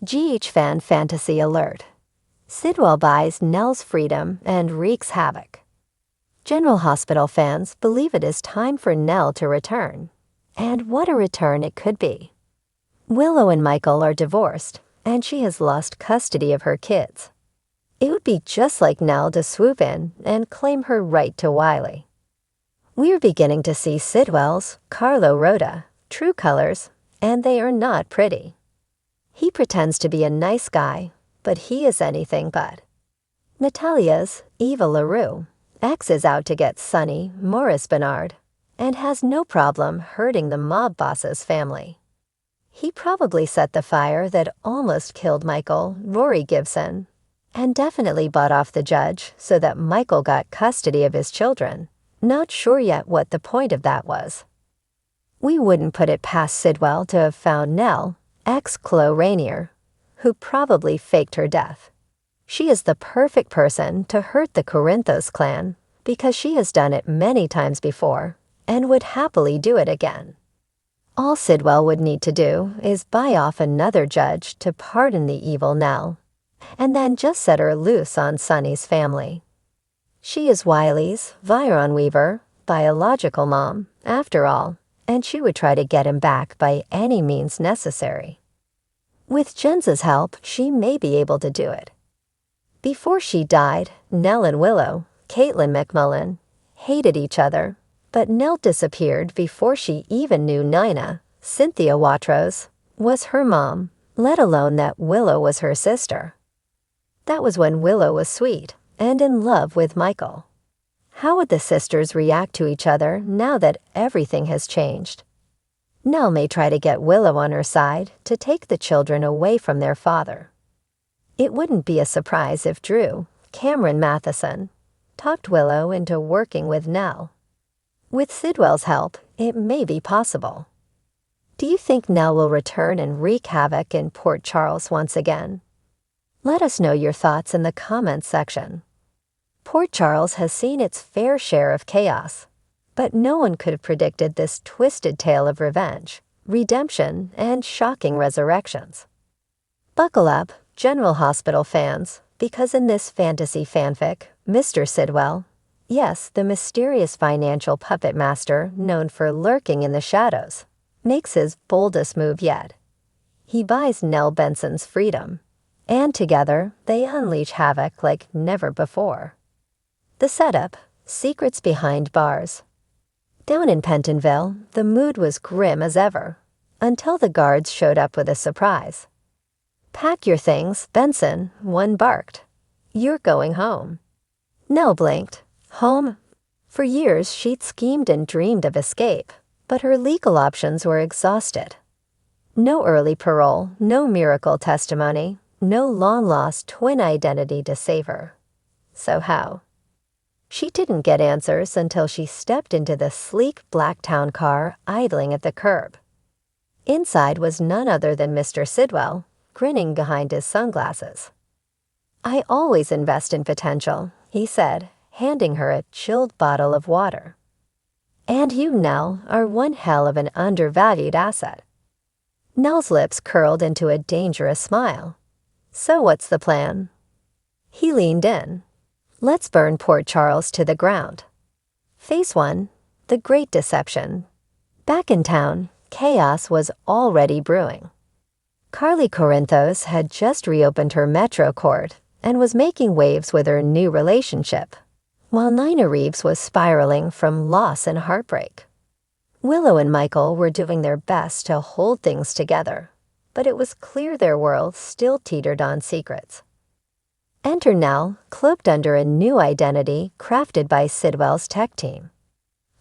GH fan fantasy alert. Sidwell buys Nelle's freedom and wreaks havoc. General Hospital fans believe it is time for Nelle to return. And what a return it could be. Willow and Michael are divorced, and she has lost custody of her kids. It would be just like Nelle to swoop in and claim her right to Wiley. We're beginning to see Sidwell's Carlo Rhoda true colors, and they are not pretty. He pretends to be a nice guy, but he is anything but. Natalia's Eva LaRue. X is out to get Sonny Morris Bernard and has no problem hurting the mob boss's family. He probably set the fire that almost killed Michael, Rory Gibson, and definitely bought off the judge so that Michael got custody of his children. Not sure yet what the point of that was. We wouldn't put it past Sidwell to have found Nelle, ex-Chloe Rainier, who probably faked her death. She is the perfect person to hurt the Corinthos clan because she has done it many times before and would happily do it again. All Sidwell would need to do is buy off another judge to pardon the evil Nelle, and then just set her loose on Sonny's family. She is Wiley's Viron Weaver, biological mom, after all, and she would try to get him back by any means necessary. With Jens's help, she may be able to do it. Before she died, Nelle and Willow, Caitlin McMullen, hated each other, but Nelle disappeared before she even knew Nina, Cynthia Watros, was her mom, let alone that Willow was her sister. That was when Willow was sweet and in love with Michael. How would the sisters react to each other now that everything has changed? Nelle may try to get Willow on her side to take the children away from their father. It wouldn't be a surprise if Drew, Cameron Matheson, talked Willow into working with Nelle. With Sidwell's help, it may be possible. Do you think Nelle will return and wreak havoc in Port Charles once again? Let us know your thoughts in the comments section. Port Charles has seen its fair share of chaos, but no one could have predicted this twisted tale of revenge, redemption, and shocking resurrections. Buckle up, General Hospital fans, because in this fantasy fanfic, Mr. Sidwell, yes, the mysterious financial puppet master known for lurking in the shadows, makes his boldest move yet. He buys Nelle Benson's freedom, and together they unleash havoc like never before. The setup, secrets behind bars. Down in Pentonville, the mood was grim as ever, until the guards showed up with a surprise. "Pack your things, Benson," one barked. "You're going home." Nelle blinked. Home? For years she'd schemed and dreamed of escape, but her legal options were exhausted. No early parole, no miracle testimony, no long-lost twin identity to save her. So how? She didn't get answers until she stepped into the sleek black town car idling at the curb. Inside was none other than Mr. Sidwell, grinning behind his sunglasses. "I always invest in potential," he said, handing her a chilled bottle of water. "And you, Nelle, are one hell of an undervalued asset." Nelle's lips curled into a dangerous smile. "So what's the plan?" He leaned in. "Let's burn Port Charles to the ground." Phase 1, the Great Deception. Back in town, chaos was already brewing. Carly Corinthos had just reopened her Metro court and was making waves with her new relationship, while Nina Reeves was spiraling from loss and heartbreak. Willow and Michael were doing their best to hold things together, but it was clear their world still teetered on secrets. Enter Nelle, cloaked under a new identity crafted by Sidwell's tech team.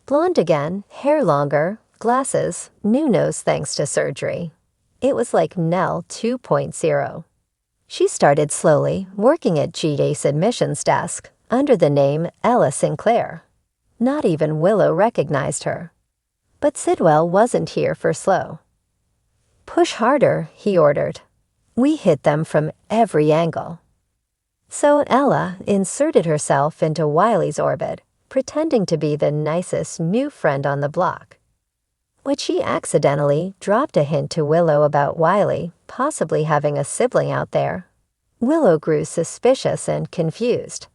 Blonde again, hair longer, glasses, new nose thanks to surgery. It was like Nelle 2.0. She started slowly, working at GA's admissions desk under the name Ella Sinclair. Not even Willow recognized her. But Sidwell wasn't here for slow. "Push harder," he ordered. "We hit them from every angle." So Ella inserted herself into Wiley's orbit, pretending to be the nicest new friend on the block. When she accidentally dropped a hint to Willow about Wiley possibly having a sibling out there, Willow grew suspicious and confused.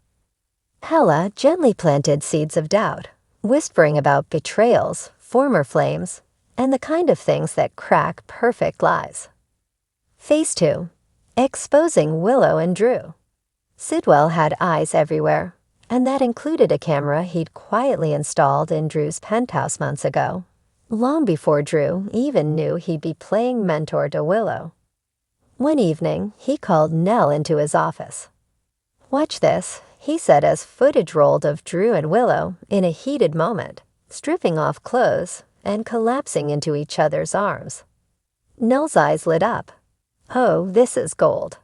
Hella gently planted seeds of doubt, whispering about betrayals, former flames, and the kind of things that crack perfect lies. Phase 2. Exposing Willow and Drew. Sidwell had eyes everywhere, and that included a camera he'd quietly installed in Drew's penthouse months ago, long before Drew even knew he'd be playing mentor to Willow. One evening, he called Nelle into his office. "Watch this," he said as footage rolled of Drew and Willow in a heated moment, stripping off clothes and collapsing into each other's arms. Nelle's eyes lit up. Oh, this is gold.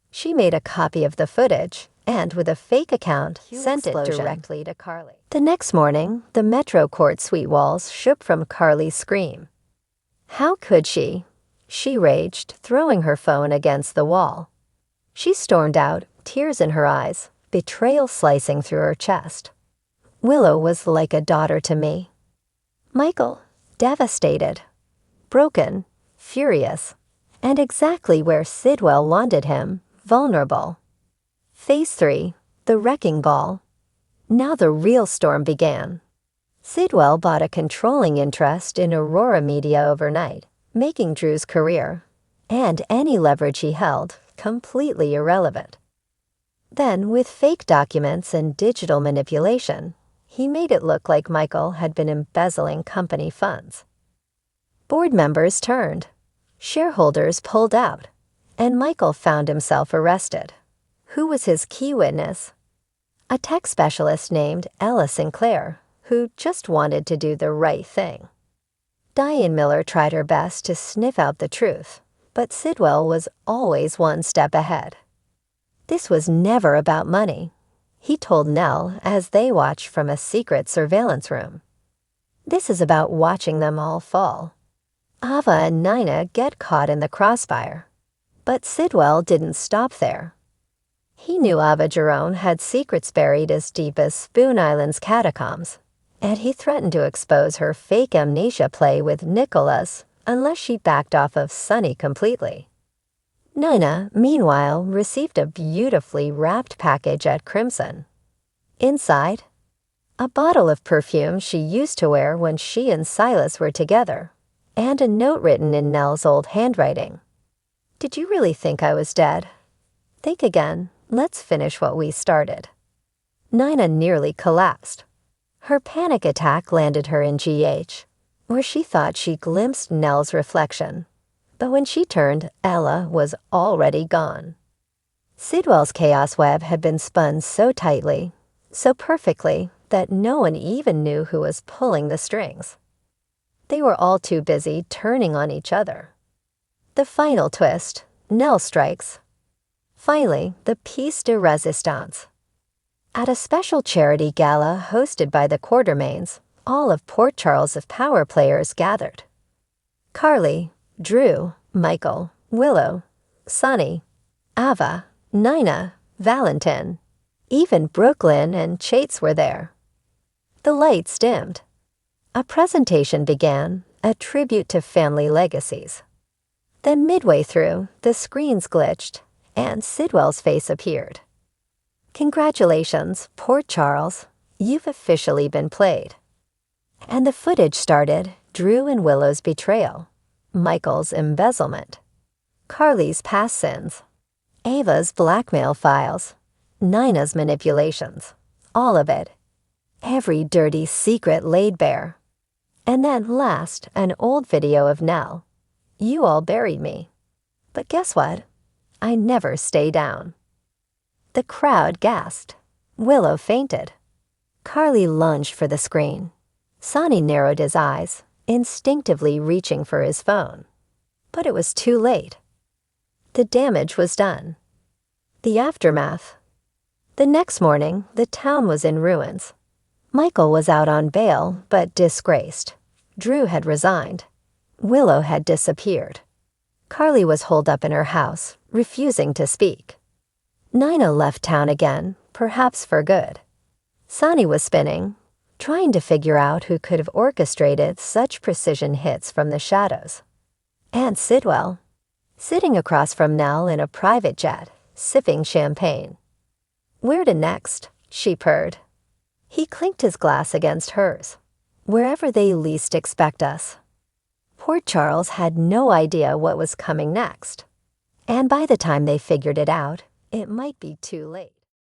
She made a copy of the footage and, with a fake account, sent it directly to Carly. The next morning, the Metro Court suite walls shook from Carly's scream. How could she? She raged, throwing her phone against the wall. She stormed out, tears in her eyes, betrayal slicing through her chest. Willow was like a daughter to me. Michael, devastated, broken, furious, and exactly where Sidwell wanted him, vulnerable. Phase 3, the wrecking ball. Now the real storm began. Sidwell bought a controlling interest in Aurora Media overnight, making Drew's career, and any leverage he held, completely irrelevant. Then, with fake documents and digital manipulation, he made it look like Michael had been embezzling company funds. Board members turned, shareholders pulled out, and Michael found himself arrested. Who was his key witness? A tech specialist named Ella Sinclair, who just wanted to do the right thing. Diane Miller tried her best to sniff out the truth, but Sidwell was always one step ahead. This was never about money, he told Nelle as they watched from a secret surveillance room. This is about watching them all fall. Ava and Nina get caught in the crossfire. But Sidwell didn't stop there. He knew Ava Jerome had secrets buried as deep as Spoon Island's catacombs, and he threatened to expose her fake amnesia play with Nicholas unless she backed off of Sunny completely. Nina, meanwhile, received a beautifully wrapped package at Crimson. Inside, a bottle of perfume she used to wear when she and Silas were together, and a note written in Nelle's old handwriting. "Did you really think I was dead? Think again. Let's finish what we started." Nina nearly collapsed. Her panic attack landed her in GH, where she thought she glimpsed Nelle's reflection. But when she turned, Ella was already gone. Sidwell's chaos web had been spun so tightly, so perfectly, that no one even knew who was pulling the strings. They were all too busy turning on each other. The final twist, Nelle strikes. Finally, the piece de resistance. At a special charity gala hosted by the Quartermains, all of Port Charles' power players gathered. Carly, Drew, Michael, Willow, Sunny, Ava, Nina, Valentin, even Brooklyn and Chates were there. The lights dimmed. A presentation began, a tribute to family legacies. Then midway through, the screens glitched, and Sidwell's face appeared. "Congratulations, Port Charles, you've officially been played." And the footage started Drew and Willow's betrayal, Michael's embezzlement, Carly's past sins, Ava's blackmail files, Nina's manipulations, all of it. Every dirty secret laid bare. And then last, an old video of Nelle. "You all buried me. But guess what? I never stay down." The crowd gasped. Willow fainted. Carly lunged for the screen. Sonny narrowed his eyes, instinctively reaching for his phone. But it was too late. The damage was done. The aftermath. The next morning, the town was in ruins. Michael was out on bail, but disgraced. Drew had resigned. Willow had disappeared. Carly was holed up in her house, refusing to speak. Nina left town again, perhaps for good. Sonny was spinning, trying to figure out who could have orchestrated such precision hits from the shadows. And Sidwell, sitting across from Nelle in a private jet, sipping champagne. "Where to next?" she purred. He clinked his glass against hers. "Wherever they least expect us." Poor Charles had no idea what was coming next. And by the time they figured it out, it might be too late.